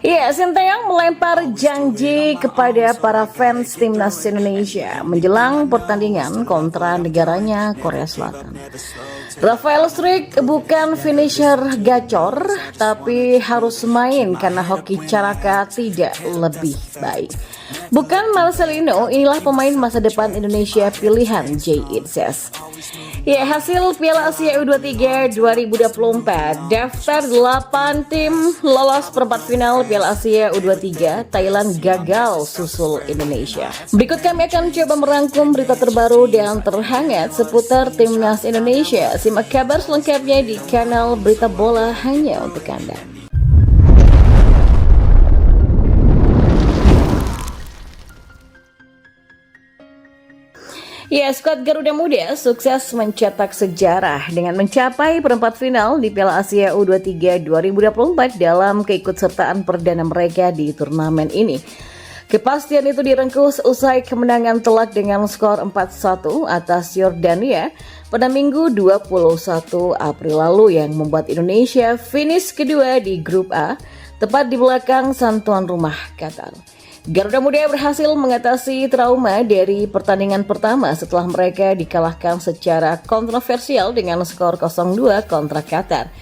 Ya, Sinteyong melempar janji kepada para fans timnas Indonesia menjelang pertandingan kontra negaranya Korea Selatan. Rafael Struijk bukan finisher gacor, tapi harus main karena hoki Caraka tidak lebih baik. Bukan Marcelino, inilah pemain masa depan Indonesia pilihan Jay Itzes. Ya, hasil Piala Asia U23 2024, daftar 8 tim lolos perempat final Piala Asia U23, Thailand gagal susul Indonesia. Berikut kami akan coba merangkum berita terbaru dan terhangat seputar timnas Indonesia. Simak kabar selengkapnya di kanal Berita Bola hanya untuk Anda. Ya, skuad Garuda Muda sukses mencetak sejarah dengan mencapai perempat final di Piala Asia U23 2024 dalam keikutsertaan perdana mereka di turnamen ini. Kepastian itu direngkuh usai kemenangan telak dengan skor 4-1 atas Yordania pada Minggu 21 April lalu yang membuat Indonesia finish kedua di grup A, tepat di belakang sang tuan rumah Qatar. Garuda Muda berhasil mengatasi trauma dari pertandingan pertama setelah mereka dikalahkan secara kontroversial dengan skor 0-2 kontra Qatar.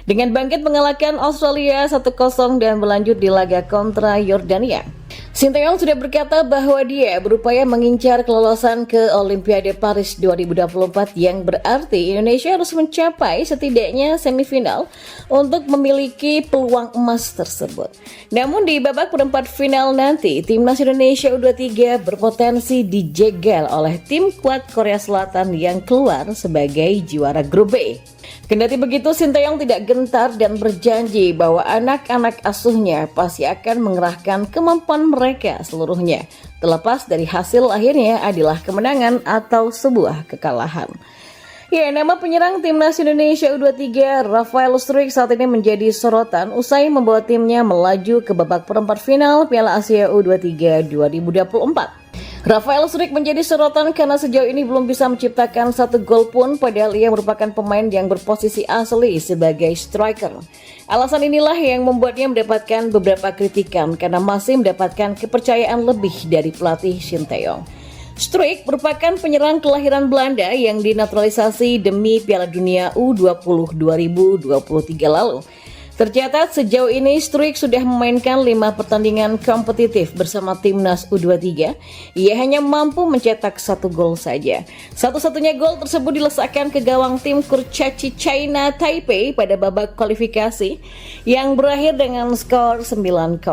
Dengan bangkit mengalahkan Australia 1-0 dan berlanjut di laga kontra Yordania. Sinteyong sudah berkata bahwa dia berupaya mengincar kelolosan ke Olimpiade Paris 2024 yang berarti Indonesia harus mencapai setidaknya semifinal untuk memiliki peluang emas tersebut. Namun di babak perempat final nanti, timnas Indonesia U23 berpotensi dijegal oleh tim kuat Korea Selatan yang keluar sebagai juara grup B. Kendati begitu, Sinteyong tidak gentar dan berjanji bahwa anak-anak asuhnya pasti akan mengerahkan kemampuan mereka seluruhnya, terlepas dari hasil akhirnya adalah kemenangan atau sebuah kekalahan. Ya, nama penyerang timnas Indonesia U23 Rafael Struijk saat ini menjadi sorotan usai membawa timnya melaju ke babak perempat final Piala Asia U23 2024. Rafael Struijk menjadi sorotan karena sejauh ini belum bisa menciptakan satu gol pun padahal ia merupakan pemain yang berposisi asli sebagai striker. Alasan inilah yang membuatnya mendapatkan beberapa kritikan karena masih mendapatkan kepercayaan lebih dari pelatih Sinteyong. Struijk merupakan penyerang kelahiran Belanda yang dinaturalisasi demi Piala Dunia U20 2023 lalu. Tercatat sejauh ini Struijk sudah memainkan 5 pertandingan kompetitif bersama timnas U23. Ia hanya mampu mencetak 1 gol saja. Satu-satunya gol tersebut dilesakkan ke gawang tim Kurcaci China Taipei pada babak kualifikasi yang berakhir dengan skor 9-0.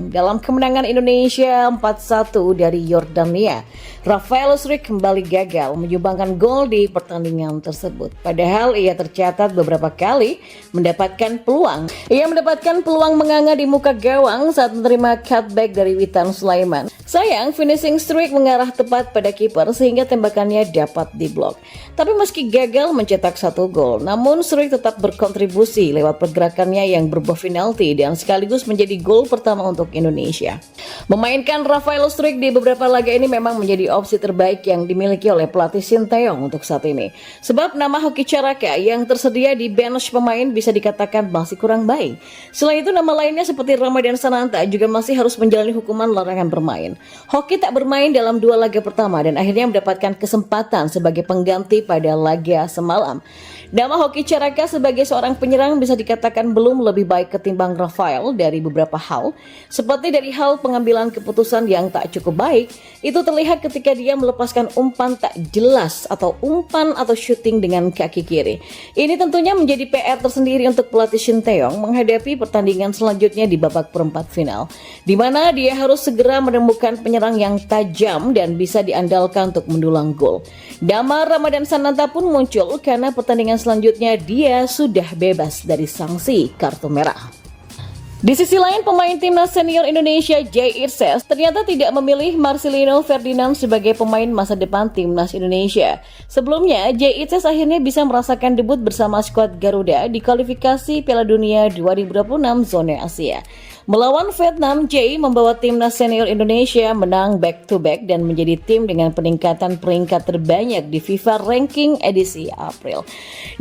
Dalam kemenangan Indonesia 4-1 dari Yordania, Rafael Struijk kembali gagal menyumbangkan gol di pertandingan tersebut. Padahal ia tercatat beberapa kali mendapatkan peluang. Ia mendapatkan peluang menganga di muka gawang saat menerima cutback dari Witan Sulaiman. Sayang, finishing Struijk mengarah tepat pada kiper sehingga tembakannya dapat diblok. Tapi meski gagal mencetak 1 gol, namun Struijk tetap berkontribusi lewat pergerakannya yang berbuah penalti dan sekaligus menjadi gol pertama untuk Indonesia. Memainkan Rafael Struijk di beberapa laga ini memang menjadi opsi terbaik yang dimiliki oleh pelatih Sinteyong untuk saat ini. Sebab nama Hoki Caraka yang tersedia di bench pemain bisa dikatakan masih kurang baik. Selain itu, nama lainnya seperti Ramadan Sananta juga masih harus menjalani hukuman larangan bermain. Hoki tak bermain dalam 2 laga pertama dan akhirnya mendapatkan kesempatan sebagai pengganti pada laga semalam. Nama Hoki Caraka sebagai seorang penyerang bisa dikatakan belum lebih baik ketimbang Rafael dari beberapa hal, seperti dari hal pengambilan keputusan yang tak cukup baik. Itu terlihat ketika dia melepaskan umpan tak jelas atau umpan atau syuting dengan kaki kiri. Ini tentunya menjadi PR tersendiri untuk pelatih Sinteyong menghadapi pertandingan selanjutnya di babak perempat final, di mana dia harus segera menemukan penyerang yang tajam dan bisa diandalkan untuk mendulang gol. Nama Ramadan Sananta pun muncul karena pertandingan selanjutnya dia sudah bebas dari sanksi kartu merah. Di sisi lain, pemain timnas senior Indonesia Jay Itzes ternyata tidak memilih Marcelino Ferdinand sebagai pemain masa depan timnas Indonesia. Sebelumnya, Jay Itzes akhirnya bisa merasakan debut bersama skuad Garuda di kualifikasi Piala Dunia 2026 zona Asia. Melawan Vietnam, J membawa timnas senior Indonesia menang back-to-back dan menjadi tim dengan peningkatan peringkat terbanyak di FIFA Ranking edisi April.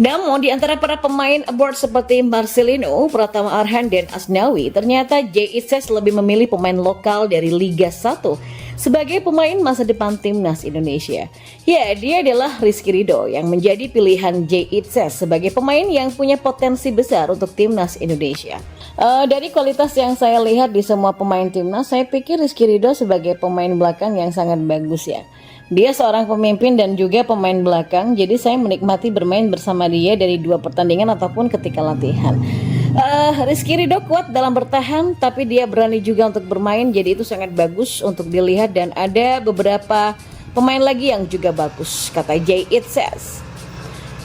Namun, di antara para pemain abroad seperti Marcelino, Pratama Arhan, dan Asnawi, ternyata J Itzes lebih memilih pemain lokal dari Liga 1 sebagai pemain masa depan timnas Indonesia. Ya, dia adalah Rizky Ridho yang menjadi pilihan J Itzes sebagai pemain yang punya potensi besar untuk timnas Indonesia. Dari kualitas yang saya lihat di semua pemain timnas, saya pikir Rizky Ridho sebagai pemain belakang yang sangat bagus ya. Dia seorang pemimpin dan juga pemain belakang, jadi saya menikmati bermain bersama dia dari 2 pertandingan ataupun ketika latihan. Rizky Ridho kuat dalam bertahan, tapi dia berani juga untuk bermain, jadi itu sangat bagus untuk dilihat dan ada beberapa pemain lagi yang juga bagus, kata J Itzes.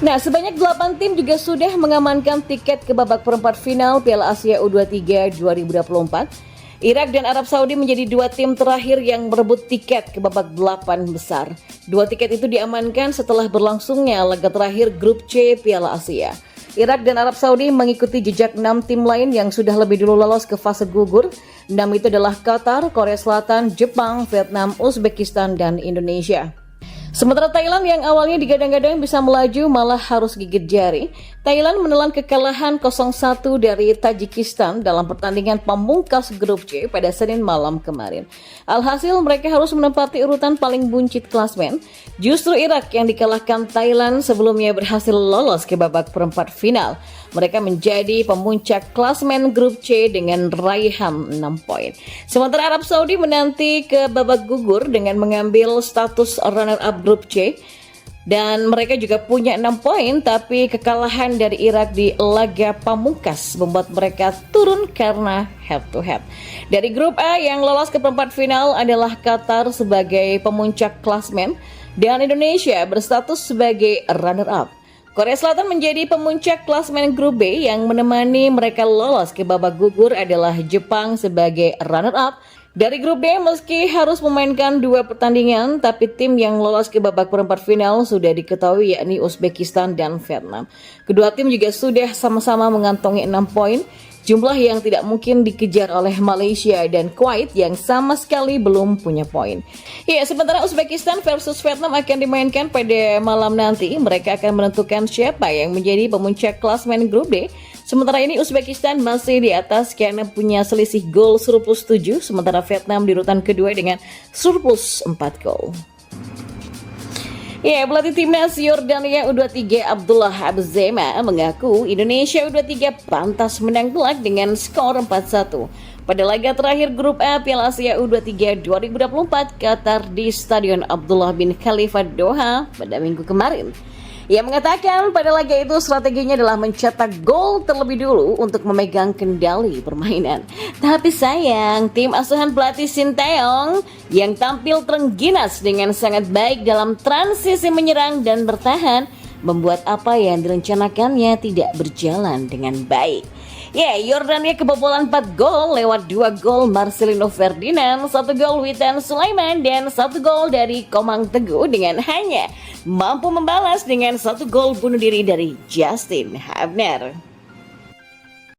Nah, sebanyak 8 tim juga sudah mengamankan tiket ke babak perempat final Piala Asia U23 2024. Irak dan Arab Saudi menjadi 2 tim terakhir yang merebut tiket ke babak 8 besar. 2 tiket itu diamankan setelah berlangsungnya laga terakhir grup C Piala Asia. Irak dan Arab Saudi mengikuti jejak 6 tim lain yang sudah lebih dulu lolos ke fase gugur. 6 itu adalah Qatar, Korea Selatan, Jepang, Vietnam, Uzbekistan, dan Indonesia. Sementara Thailand yang awalnya digadang-gadang bisa melaju malah harus gigit jari. Thailand menelan kekalahan 0-1 dari Tajikistan dalam pertandingan pamungkas grup C pada Senin malam kemarin. Alhasil mereka harus menempati urutan paling buncit klasmen. Justru Irak yang dikalahkan Thailand sebelumnya berhasil lolos ke babak perempat final. Mereka menjadi pemuncak klasmen grup C dengan raihan 6 poin. Sementara Arab Saudi menanti ke babak gugur dengan mengambil status runner-up grup C. Dan mereka juga punya 6 poin, tapi kekalahan dari Irak di laga pamungkas membuat mereka turun karena head-to-head. Dari grup A yang lolos ke perempat final adalah Qatar sebagai pemuncak klasmen dan Indonesia berstatus sebagai runner-up. Korea Selatan menjadi pemuncak klasmen grup B yang menemani mereka lolos ke babak gugur adalah Jepang sebagai runner-up. Dari grup D meski harus memainkan 2 pertandingan, tapi tim yang lolos ke babak perempat final sudah diketahui yakni Uzbekistan dan Vietnam. Kedua tim juga sudah sama-sama mengantongi 6 poin, jumlah yang tidak mungkin dikejar oleh Malaysia dan Kuwait yang sama sekali belum punya poin. Ya, sementara Uzbekistan versus Vietnam akan dimainkan pada malam nanti. Mereka akan menentukan siapa yang menjadi pemuncak klasmen grup D. Sementara ini Uzbekistan masih di atas karena punya selisih gol surplus 7, sementara Vietnam di urutan kedua dengan surplus 4 gol. Ya, pelatih timnas Yordania U23 Abdullah Abzema mengaku Indonesia U23 pantas menang telak dengan skor 4-1 pada laga terakhir grup A Piala Asia U23 2024 Qatar di Stadion Abdullah bin Khalifa Doha pada minggu kemarin. Ia mengatakan pada laga itu strateginya adalah mencetak gol terlebih dulu untuk memegang kendali permainan. Tapi sayang, tim asuhan pelatih Sinteyong yang tampil terengginas dengan sangat baik dalam transisi menyerang dan bertahan membuat apa yang direncanakannya tidak berjalan dengan baik. Ya, Yordania kebobolan 4 gol lewat 2 gol Marcelino Ferdinand, 1 gol Witan Sulaiman, dan 1 gol dari Komang Teguh dengan hanya mampu membalas dengan 1 gol bunuh diri dari Justin Hubner.